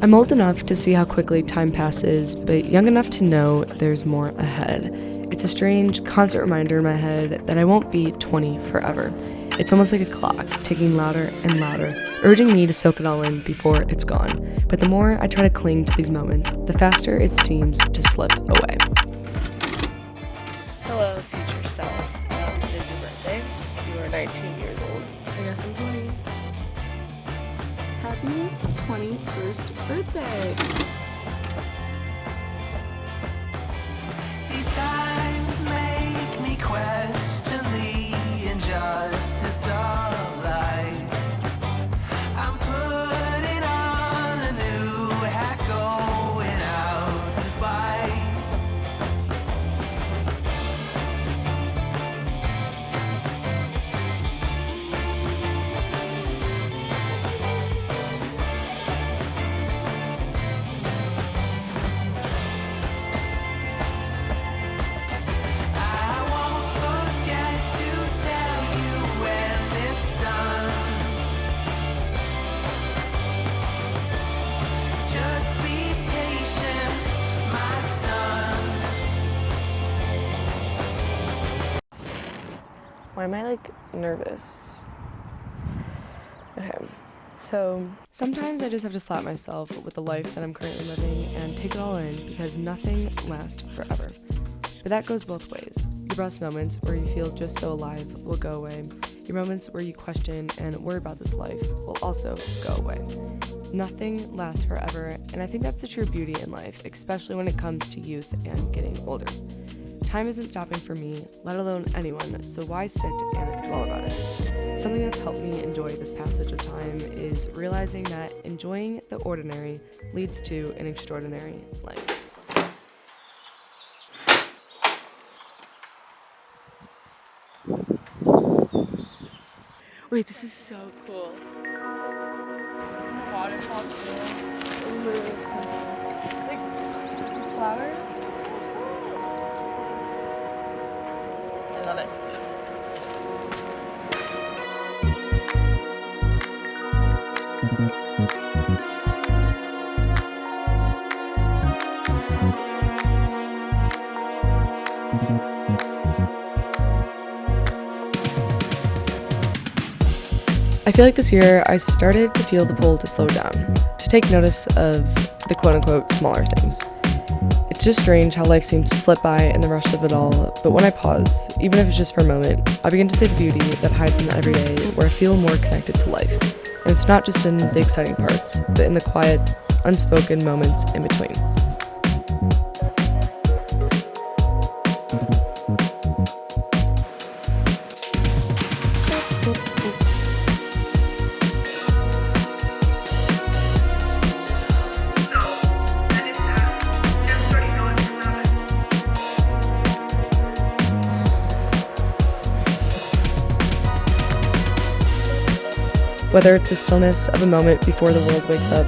I'm old enough to see how quickly time passes, but young enough to know there's more ahead. It's a strange, constant reminder in my head that I won't be 20 forever. It's almost like a clock, ticking louder and louder, urging me to soak it all in before it's gone. But the more I try to cling to these moments, the faster it seems to slip away. Hello, future self. It is your birthday. You are 19 years old. I guess I'm 20. Happy 21st birthday! These times make me question the injustice of life. I'm putting on a new hat, going out to fight. I won't forget to tell you when it's done. Just be patient, my son. Why am I nervous? Okay, so sometimes I just have to slap myself with the life that I'm currently living and take it all in because nothing lasts forever. But that goes both ways. Your best moments where you feel just so alive will go away. Your moments where you question and worry about this life will also go away. Nothing lasts forever, and I think that's the true beauty in life, especially when it comes to youth and getting older. Time isn't stopping for me, let alone anyone, so why sit and dwell about it? Something that's helped me enjoy this passage of time is realizing that enjoying the ordinary leads to an extraordinary life. Wait, this is so cool. Waterfall too. Literally so cool. Like, these flowers, they're so cool. I love it. I feel like this year I started to feel the pull to slow down, to take notice of the quote-unquote smaller things. It's just strange how life seems to slip by in the rush of it all, but when I pause, even if it's just for a moment, I begin to see the beauty that hides in the everyday where I feel more connected to life. And it's not just in the exciting parts, but in the quiet, unspoken moments in between. Whether it's the stillness of a moment before the world wakes up,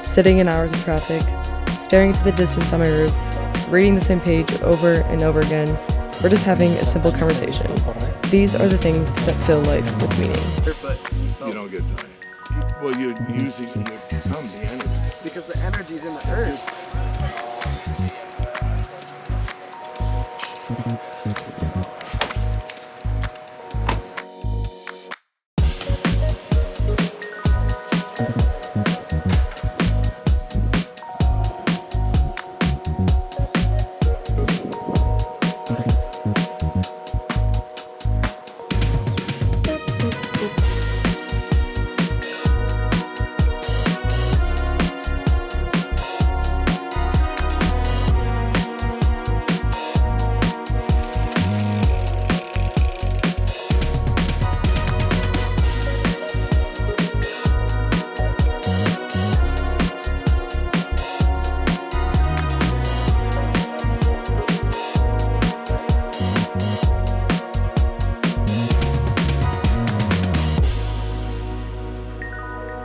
sitting in hours of traffic, staring into the distance on my roof, reading the same page over and over again, or just having a simple conversation. These are the things that fill life with meaning. You don't get tired. Well, you become the energy. Because the energy's in the earth.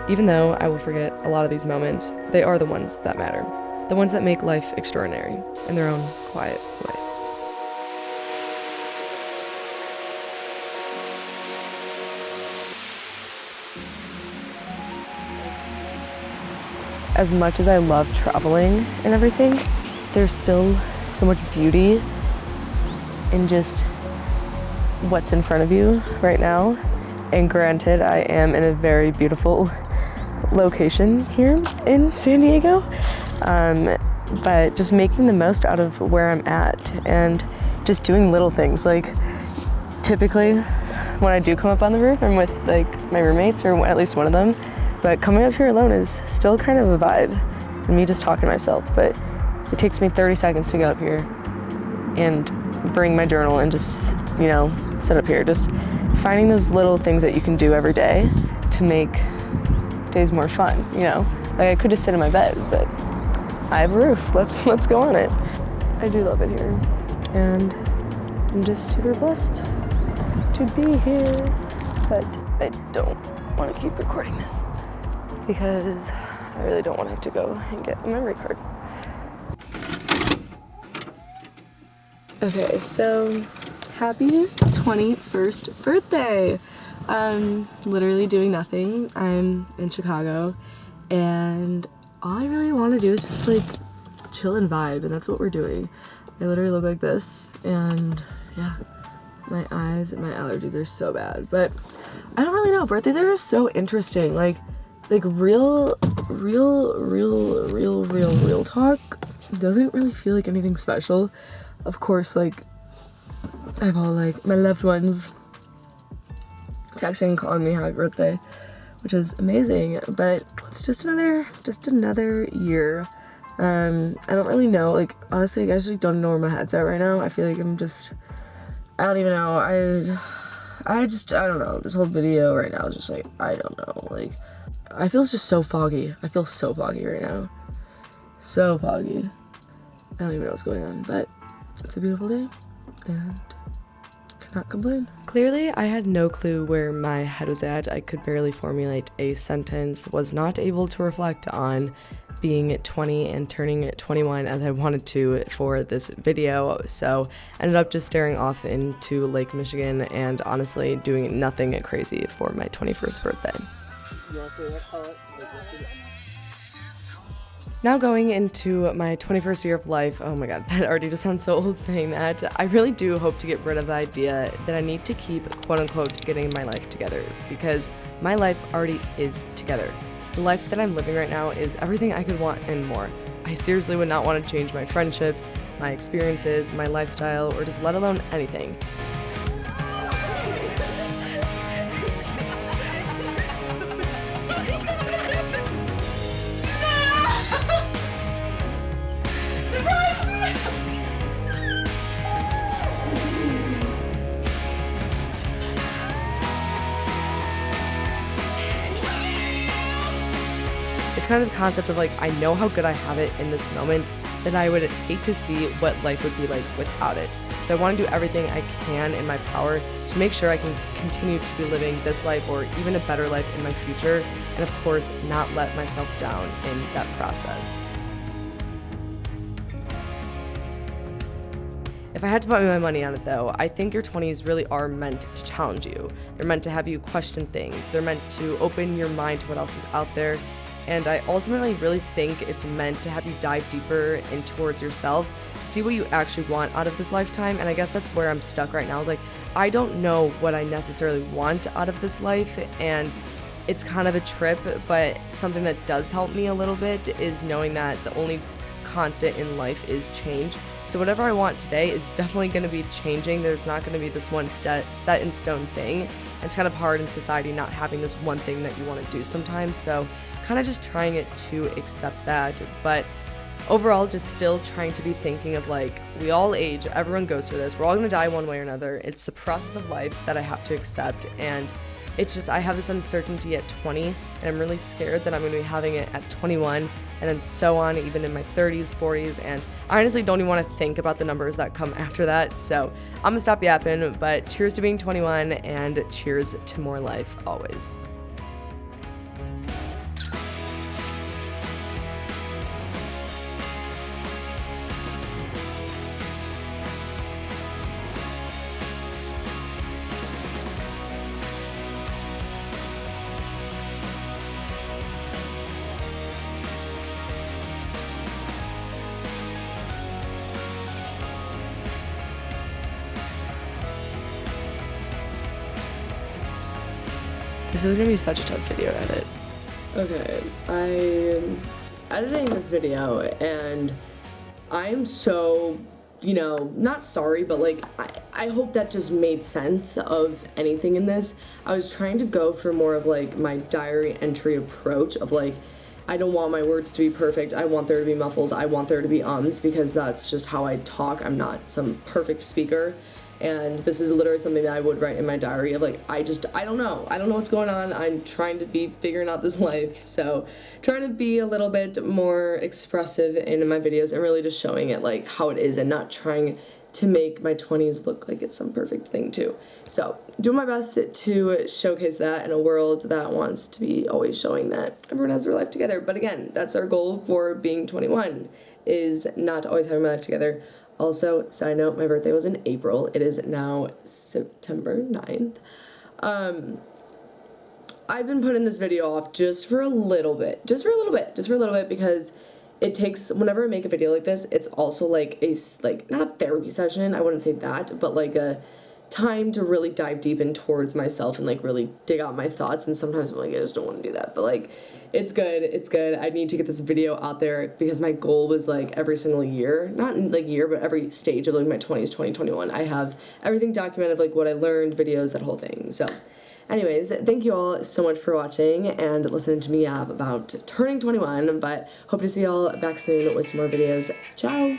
Even though I will forget a lot of these moments, they are the ones that matter. The ones that make life extraordinary in their own quiet way. as much as I love traveling and everything, there's still so much beauty in just what's in front of you right now. And granted, I am in a very beautiful location here in San Diego, but just making the most out of where I'm at and just doing little things. Like typically when I do come up on the roof, I'm with like my roommates or at least one of them, but coming up here alone is still kind of a vibe and me just talking to myself. But it takes me 30 seconds to get up here and bring my journal and just, you know, sit up here. Just finding those little things that you can do every day to make days more fun, you know? Like I could just sit in my bed, but I have a roof. Let's go on it. I do love it here, and I'm just super blessed to be here. But I don't want to keep recording this because I really don't want to have to go and get a memory card. Okay, so happy 21st birthday. I'm literally doing nothing. I'm in Chicago, and all I really want to do is just like chill and vibe, and that's what we're doing. I literally look like this, and yeah, my eyes and my allergies are so bad, but I don't really know. Birthdays are just so interesting. Like real talk doesn't really feel like anything special. Of course, like I have all like my loved ones texting and calling me happy birthday, which is amazing, but it's just another year. I don't really know, like honestly, I just like, don't know where my head's at right now. I feel like I don't even know. I don't know. This whole video right now is just like, I don't know. Like, I feel just so foggy. I feel so foggy right now. So foggy. I don't even know what's going on, but it's a beautiful day, and cannot complain. Clearly, I had no clue where my head was at. I could barely formulate a sentence, was not able to reflect on being 20 and turning 21 as I wanted to for this video, so ended up just staring off into Lake Michigan and honestly doing nothing crazy for my 21st birthday. Now going into my 21st year of life, oh my god, that already just sounds so old saying that. I really do hope to get rid of the idea that I need to keep quote-unquote getting my life together, because my life already is together. The life that I'm living right now is everything I could want and more. I seriously would not want to change my friendships, my experiences, my lifestyle, or just let alone anything. It's kind of the concept of like, I know how good I have it in this moment, that I would hate to see what life would be like without it. So I want to do everything I can in my power to make sure I can continue to be living this life or even a better life in my future, and of course, not let myself down in that process. If I had to put my money on it though, I think your 20s really are meant to challenge you. They're meant to have you question things. They're meant to open your mind to what else is out there. And I ultimately really think it's meant to have you dive deeper in towards yourself to see what you actually want out of this lifetime. And I guess that's where I'm stuck right now. Is like, I don't know what I necessarily want out of this life, and it's kind of a trip, but something that does help me a little bit is knowing that the only constant in life is change. So whatever I want today is definitely going to be changing. There's not going to be this one set in stone thing. It's kind of hard in society not having this one thing that you want to do sometimes. So kind of just trying it to accept that, but overall just still trying to be thinking of like, we all age, everyone goes through this, we're all gonna die one way or another. It's the process of life that I have to accept, and it's just, I have this uncertainty at 20, and I'm really scared that I'm gonna be having it at 21, and then so on, even in my 30s, 40s, and I honestly don't even want to think about the numbers that come after that. So I'm gonna stop yapping, but cheers to being 21, and cheers to more life always. This is gonna be such a tough video to edit. Okay, I'm editing this video and I'm so, you know, not sorry, but like, I hope that just made sense of anything in this. I was trying to go for more of like my diary entry approach of like, I don't want my words to be perfect. I want there to be muffles. I want there to be ums, because that's just how I talk. I'm not some perfect speaker. And this is literally something that I would write in my diary of like, I don't know. I don't know what's going on. I'm trying to be figuring out this life. So trying to be a little bit more expressive in my videos and really just showing it like how it is and not trying to make my 20s look like it's some perfect thing too. So doing my best to showcase that in a world that wants to be always showing that everyone has their life together. But again, that's our goal for being 21, is not always having my life together. Also, side note, my birthday was in April. It is now September 9th. I've been putting this video off just for a little bit, because it takes, whenever I make a video like this, it's also like not a therapy session, I wouldn't say that, but like a time to really dive deep in towards myself and like really dig out my thoughts. And sometimes I'm like, I just don't want to do that, but like, it's good. I need to get this video out there because my goal was like every single year, not like year, but every stage of like my 20s, 2021, I have everything documented, like what I learned, videos, that whole thing. So anyways, thank you all so much for watching and listening to me yap about turning 21, but hope to see y'all back soon with some more videos. Ciao!